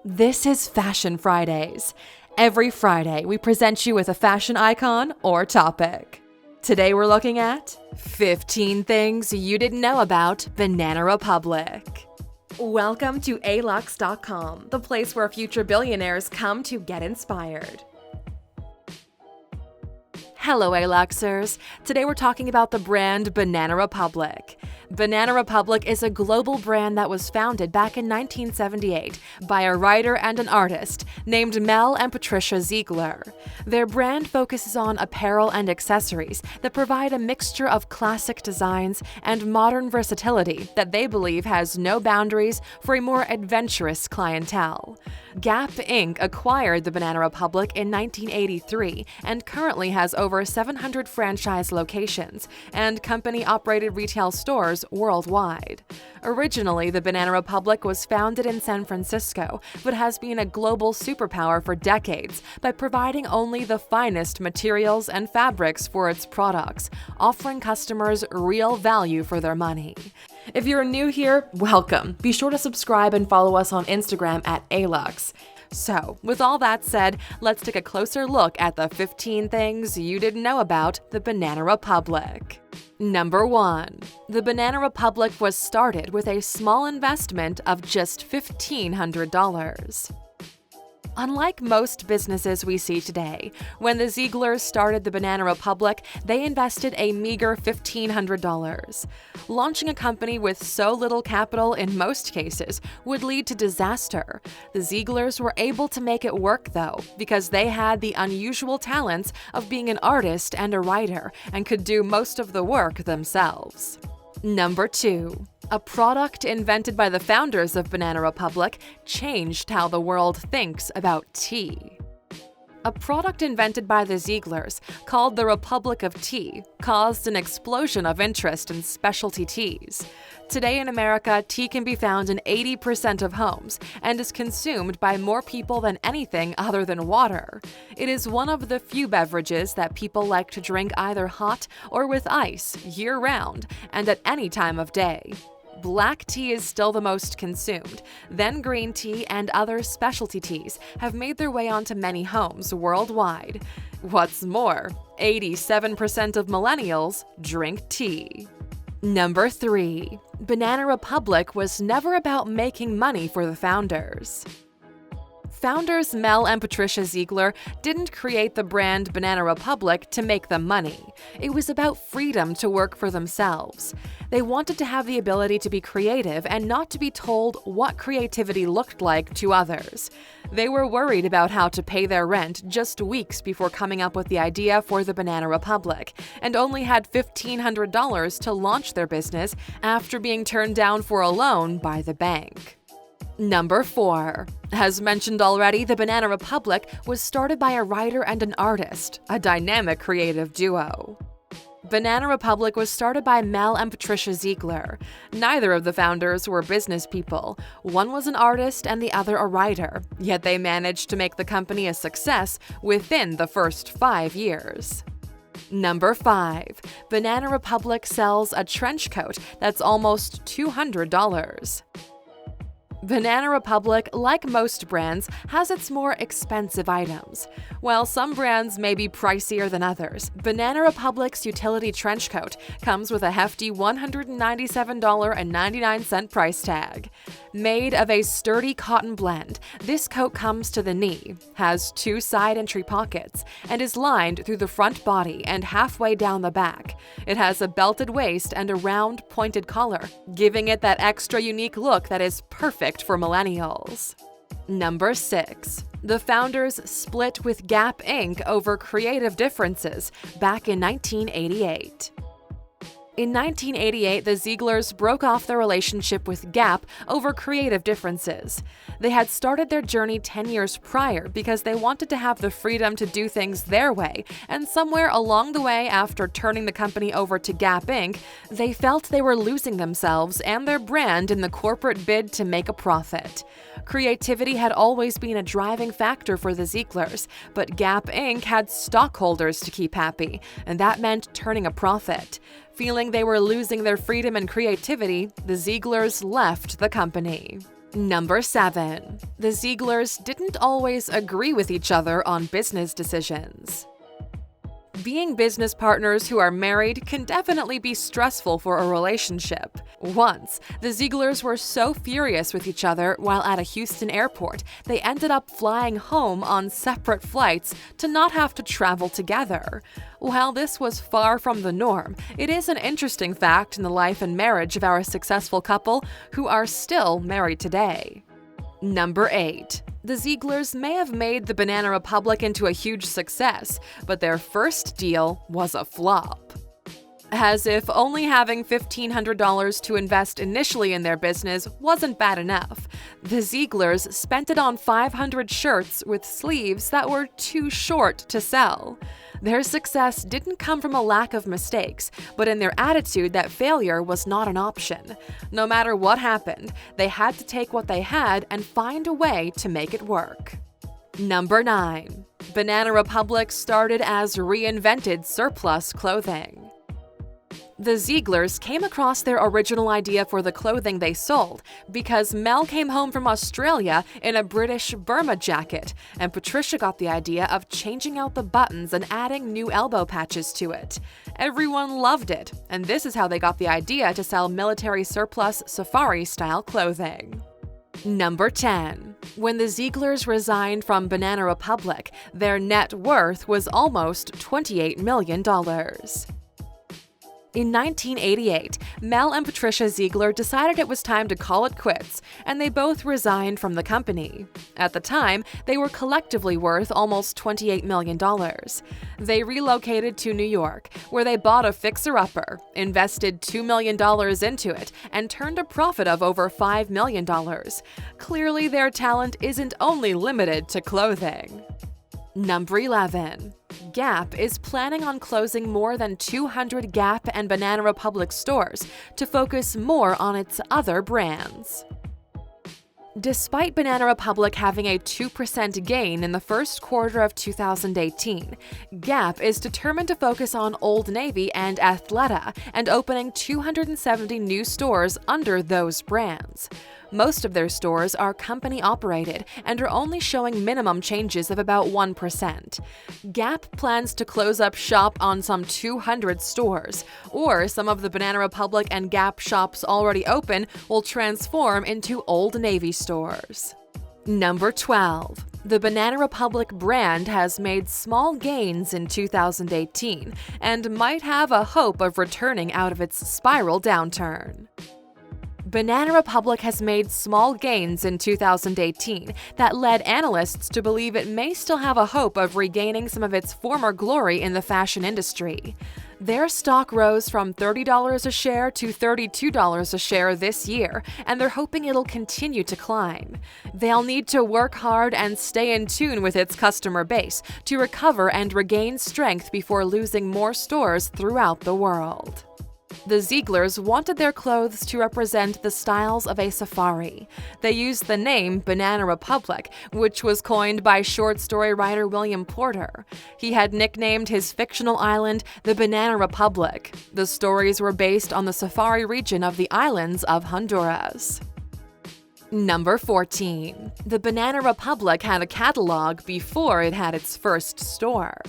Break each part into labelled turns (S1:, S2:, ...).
S1: This is Fashion Fridays. Every Friday, we present you with a fashion icon or topic. Today we're looking at 15 things you didn't know about Banana Republic. Welcome to Alux.com, the place where future billionaires come to get inspired. Hello, Aluxers. Today we're talking about the brand Banana Republic. Banana Republic is a global brand that was founded back in 1978 by a writer and an artist named Mel and Patricia Ziegler. Their brand focuses on apparel and accessories that provide a mixture of classic designs and modern versatility that they believe has no boundaries for a more adventurous clientele. Gap Inc. acquired the Banana Republic in 1983 and currently has over 700 franchise locations and company-operated retail stores worldwide. Originally, the Banana Republic was founded in San Francisco, but has been a global superpower for decades by providing only the finest materials and fabrics for its products, offering customers real value for their money. If you're new here, welcome. Be sure to subscribe and follow us on Instagram at Alux. So, with all that said, let's take a closer look at the 15 things you didn't know about the Banana Republic. Number 1. The Banana Republic was started with a small investment of just $1,500. Unlike most businesses we see today, when the Zieglers started the Banana Republic, they invested a meager $1,500. Launching a company with so little capital in most cases would lead to disaster. The Zieglers were able to make it work, though, because they had the unusual talents of being an artist and a writer and could do most of the work themselves. Number 2. A product invented by the founders of Banana Republic changed how the world thinks about tea. A product invented by the Zieglers, called the Republic of Tea, caused an explosion of interest in specialty teas. Today in America, tea can be found in 80% of homes and is consumed by more people than anything other than water. It is one of the few beverages that people like to drink either hot or with ice year-round and at any time of day. Black tea is still the most consumed, then green tea and other specialty teas have made their way onto many homes worldwide. What's more, 87% of millennials drink tea. Number 3. Banana Republic was never about making money for the founders. Founders Mel and Patricia Ziegler didn't create the brand Banana Republic to make them money. It was about freedom to work for themselves. They wanted to have the ability to be creative and not to be told what creativity looked like to others. They were worried about how to pay their rent just weeks before coming up with the idea for the Banana Republic, and only had $1,500 to launch their business after being turned down for a loan by the bank. Number 4. As mentioned already, the Banana Republic was started by a writer and an artist, a dynamic creative duo. Banana Republic was started by Mel and Patricia Ziegler. Neither of the founders were business people. One was an artist and the other a writer, yet they managed to make the company a success within the first 5 years. Number 5. Banana Republic sells a trench coat that's almost $200. Banana Republic, like most brands, has its more expensive items. While some brands may be pricier than others, Banana Republic's utility trench coat comes with a hefty $197.99 price tag. Made of a sturdy cotton blend, this coat comes to the knee, has 2 side entry pockets, and is lined through the front body and halfway down the back. It has a belted waist and a round, pointed collar, giving it that extra unique look that is perfect for millennials. Number 6. The founders split with Gap Inc. over creative differences back in 1988. In 1988, the Zieglers broke off their relationship with Gap over creative differences. They had started their journey 10 years prior because they wanted to have the freedom to do things their way, and somewhere along the way after turning the company over to Gap Inc., they felt they were losing themselves and their brand in the corporate bid to make a profit. Creativity had always been a driving factor for the Zieglers, but Gap Inc. had stockholders to keep happy, and that meant turning a profit. Feeling they were losing their freedom and creativity, the Zieglers left the company. Number 7. The Zieglers didn't always agree with each other on business decisions. Being business partners who are married can definitely be stressful for a relationship. Once, the Zieglers were so furious with each other while at a Houston airport, they ended up flying home on separate flights to not have to travel together. While this was far from the norm, it is an interesting fact in the life and marriage of our successful couple who are still married today. Number 8. The Zieglers may have made the Banana Republic into a huge success, but their first deal was a flop. As if only having $1,500 to invest initially in their business wasn't bad enough, the Zieglers spent it on 500 shirts with sleeves that were too short to sell. Their success didn't come from a lack of mistakes, but in their attitude that failure was not an option. No matter what happened, they had to take what they had and find a way to make it work. Number 9. Banana Republic started as Reinvented surplus clothing. The Zieglers came across their original idea for the clothing they sold because Mel came home from Australia in a British Burma jacket, and Patricia got the idea of changing out the buttons and adding new elbow patches to it. Everyone loved it, and this is how they got the idea to sell military surplus safari-style clothing. Number 10. When the Zieglers resigned from Banana Republic, their net worth was almost $28 million. In 1988, Mel and Patricia Ziegler decided it was time to call it quits, and they both resigned from the company. At the time, they were collectively worth almost $28 million. They relocated to New York, where they bought a fixer-upper, invested $2 million into it, and turned a profit of over $5 million. Clearly, their talent isn't only limited to clothing. Number 11. Gap is planning on closing more than 200 Gap and Banana Republic stores to focus more on its other brands. Despite Banana Republic having a 2% gain in the first quarter of 2018, Gap is determined to focus on Old Navy and Athleta and opening 270 new stores under those brands. Most of their stores are company-operated and are only showing minimum changes of about 1%. Gap plans to close up shop on some 200 stores, or some of the Banana Republic and Gap shops already open will transform into Old Navy stores. Number 12. The Banana Republic brand has made small gains in 2018 and might have a hope of returning out of its spiral downturn. Banana Republic has made small gains in 2018 that led analysts to believe it may still have a hope of regaining some of its former glory in the fashion industry. Their stock rose from $30 a share to $32 a share this year, and they're hoping it'll continue to climb. They'll need to work hard and stay in tune with its customer base to recover and regain strength before losing more stores throughout the world. The Zieglers wanted their clothes to represent the styles of a safari. They used the name Banana Republic, which was coined by short story writer William Porter. He had nicknamed his fictional island the Banana Republic. The stories were based on the safari region of the islands of Honduras. Number 14. The Banana Republic had a catalog before it had its first store.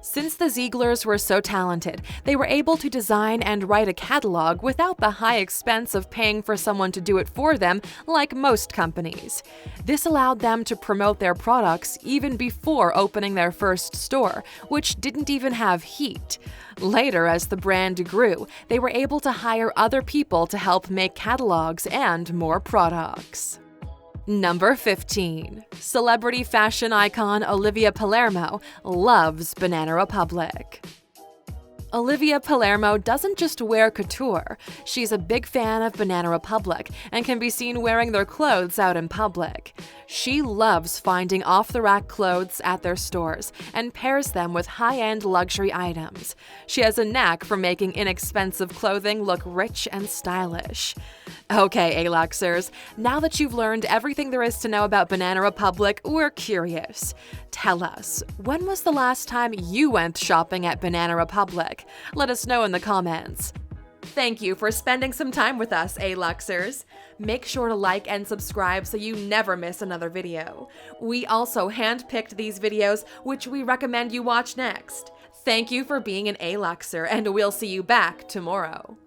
S1: Since the Zieglers were so talented, they were able to design and write a catalog without the high expense of paying for someone to do it for them, like most companies. This allowed them to promote their products even before opening their first store, which didn't even have heat. Later, as the brand grew, they were able to hire other people to help make catalogs and more products. Number 15. Celebrity fashion icon Olivia Palermo loves Banana Republic. Olivia Palermo doesn't just wear couture, she's a big fan of Banana Republic and can be seen wearing their clothes out in public. She loves finding off-the-rack clothes at their stores and pairs them with high-end luxury items. She has a knack for making inexpensive clothing look rich and stylish. Okay, Aluxers, now that you've learned everything there is to know about Banana Republic, we're curious. Tell us, when was the last time you went shopping at Banana Republic? Let us know in the comments. Thank you for spending some time with us, Aluxers. Make sure to like and subscribe so you never miss another video. We also handpicked these videos, which we recommend you watch next. Thank you for being an Aluxer, and we'll see you back tomorrow.